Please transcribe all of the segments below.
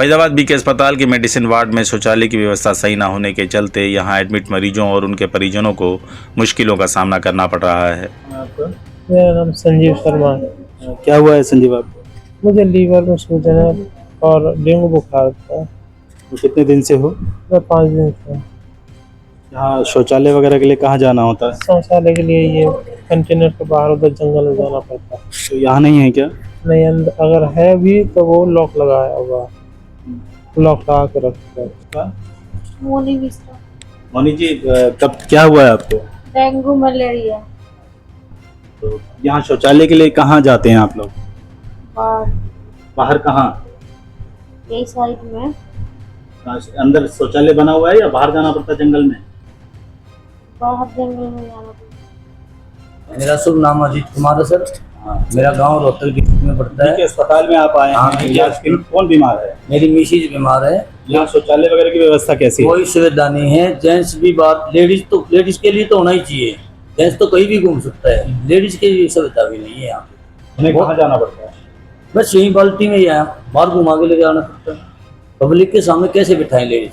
Faizabad BK अस्पताल के medicine ward में शौचालय की व्यवस्था सही न होने के चलते यहां एडमिट मरीजों और उनके परिजनों को मुश्किलों का सामना करना पड़ रहा है। मेरा नाम संजीव शर्मा है। क्या हुआ है संजीव आपको? मुझे लीवर में सूजन है और डेंगू बुखार था। कितने दिन से हो? मैं 5 दिन से। यहाँ शौचालय वगैरह के लिए कहाँ जाना होता है? शौचालय के लिए ये कंटेनर के बाहर उधर जंगल में जाना पड़ता है। तो यहाँ नहीं है क्या? नहीं, अगर है भी तो वो लॉक लगाया होगा, लॉक लगा के रखता है। मोनी जी, कब क्या हुआ है आपको? Dengue malaria. तो यहाँ शौचालय के लिए कहाँ जाते हैं आप लोग? बाहर कहाँ? यही साइड में। अंदर शौचालय बना हुआ है या बाहर जाना पड़ता है जंगल में? बाहर जंगल में जाना पड़ता है। मेरा शुभ नाम अजीत कुमार है सर। मेरा गांव रोहतक डिस्ट्रिक्ट में पड़ता है। अस्पताल में आप आए हैं, या कौन बीमार है? मेरी मिसेज बीमार है। यहाँ शौचालय वगैरह की व्यवस्था कैसी है? कोई सुविधा नहीं है। जेंट्स भी बात, लेडीज के लिए तो होना ही चाहिए। जेंट्स तो कहीं भी घूम सकता है, लेडीज के लिए सुविधा भी नहीं है यहाँ पे। उन्हें कहाँ जाना पड़ता है? बस यही बाल्टी में यहाँ बाहर घुमा के लेके आना पड़ता है। पब्लिक के सामने कैसे बिठाएं लेडीज?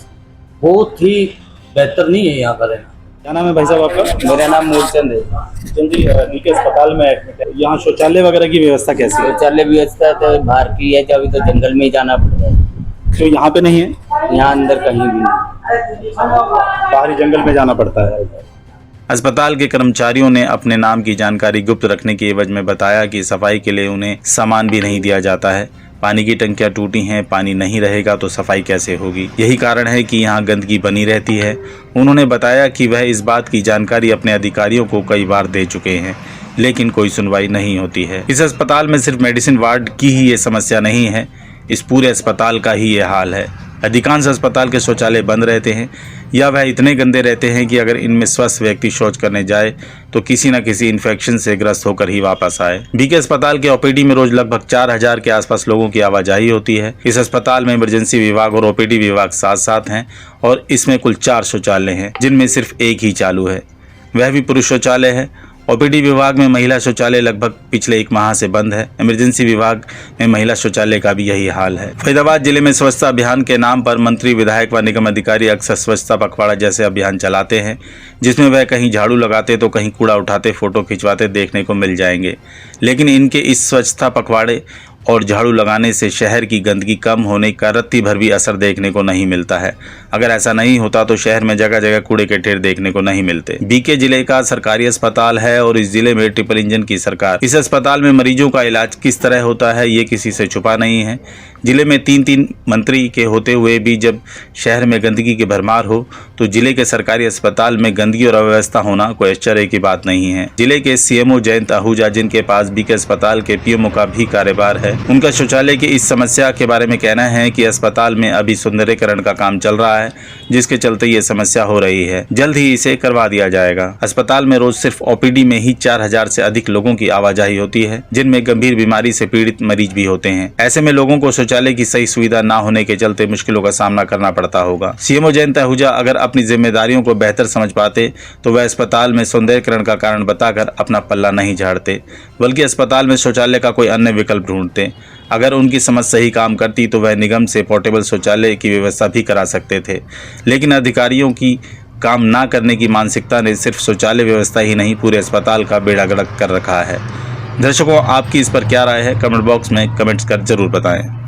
बहुत ही बेहतर नहीं है यहाँ का रहना। क्या नाम है भाई साहब आपका? मेरा नाम मूलचंद है। जी, बीके अस्पताल में एडमिट है। यहाँ शौचालय वगैरह की व्यवस्था कैसी है? शौचालय व्यवस्था तो बाहर की है, अभी तो जंगल में ही जाना पड़ता है। तो यहाँ पे नहीं है? यहाँ अंदर कहीं भी नहीं, बाहरी जंगल में जाना पड़ता है। अस्पताल के कर्मचारियों ने अपने नाम की जानकारी गुप्त रखने की एवज में बताया कि सफाई के लिए उन्हें सामान भी नहीं दिया जाता है। पानी की टंकियां टूटी हैं, पानी नहीं रहेगा तो सफाई कैसे होगी? यही कारण है कि यहाँ गंदगी बनी रहती है। उन्होंने बताया कि वह इस बात की जानकारी अपने अधिकारियों को कई बार दे चुके हैं, लेकिन कोई सुनवाई नहीं होती है। इस अस्पताल में सिर्फ मेडिसिन वार्ड की ही ये समस्या नहीं है, इस पूरे अस्पताल का ही ये हाल है। अधिकांश अस्पताल के शौचालय बंद रहते हैं या वह इतने गंदे रहते हैं कि अगर इनमें स्वस्थ व्यक्ति शौच करने जाए तो किसी न किसी इन्फेक्शन से ग्रस्त होकर ही वापस आए। बीके अस्पताल के ओपीडी में रोज लगभग 4000 के आसपास लोगों की आवाजाही होती है। इस अस्पताल में इमरजेंसी विभाग और ओपीडी विभाग साथ साथ हैं और इसमें कुल 4 शौचालय हैं, जिनमें सिर्फ एक ही चालू है, वह भी पुरुष शौचालय है। ओपीडी विभाग में महिला शौचालय लगभग पिछले 1 माह से बंद है। इमरजेंसी विभाग में महिला शौचालय का भी यही हाल है। फैजाबाद जिले में स्वच्छता अभियान के नाम पर मंत्री, विधायक व निगम अधिकारी अक्सर स्वच्छता पखवाड़ा जैसे अभियान चलाते हैं, जिसमें वह कहीं झाड़ू लगाते तो कहीं कूड़ा उठाते, फोटो खिंचवाते देखने को मिल जाएंगे। लेकिन इनके इस स्वच्छता पखवाड़े और झाड़ू लगाने से शहर की गंदगी कम होने का रत्ती भर भी असर देखने को नहीं मिलता है। अगर ऐसा नहीं होता तो शहर में जगह जगह कूड़े के ढेर देखने को नहीं मिलते। बीके जिले का सरकारी अस्पताल है और इस जिले में ट्रिपल इंजन की सरकार। इस अस्पताल में मरीजों का इलाज किस तरह होता है ये किसी से छुपा नहीं है। जिले में 3 मंत्री के होते हुए भी जब शहर में गंदगी की भरमार हो तो जिले के सरकारी अस्पताल में गंदगी और अव्यवस्था होना कोई आश्चर्य की बात नहीं है। जिले के सीएमओ जयंत आहूजा, जिनके पास बीके अस्पताल के पीएमओ का भी कार्यभार है, उनका शौचालय की इस समस्या के बारे में कहना है कि अस्पताल में अभी सौंदर्यीकरण का काम चल रहा है, जिसके चलते ये समस्या हो रही है। जल्द ही इसे करवा दिया जाएगा। अस्पताल में रोज सिर्फ ओपीडी में ही 4000 से अधिक लोगों की आवाजाही होती है, जिनमें गंभीर बीमारी से पीड़ित मरीज भी होते हैं। ऐसे में लोगों को शौचालय की सही सुविधा न होने के चलते मुश्किलों का सामना करना पड़ता होगा। सीएमओ जयंत आहूजा अगर अपनी जिम्मेदारियों को बेहतर समझ पाते तो वह अस्पताल में सौंदर्यीकरण का कारण बताकर अपना पल्ला नहीं झाड़ते, बल्कि अस्पताल में शौचालय का कोई अन्य विकल्प ढूंढते। अगर उनकी समझ सही काम करती तो वह निगम से पोर्टेबल शौचालय की व्यवस्था भी करा सकते थे। लेकिन अधिकारियों की काम ना करने की मानसिकता ने सिर्फ शौचालय व्यवस्था ही नहीं, पूरे अस्पताल का बेड़ा गर्क कर रखा है। दर्शकों, आपकी इस पर क्या राय है? कमेंट बॉक्स में कमेंट्स कर जरूर बताएं।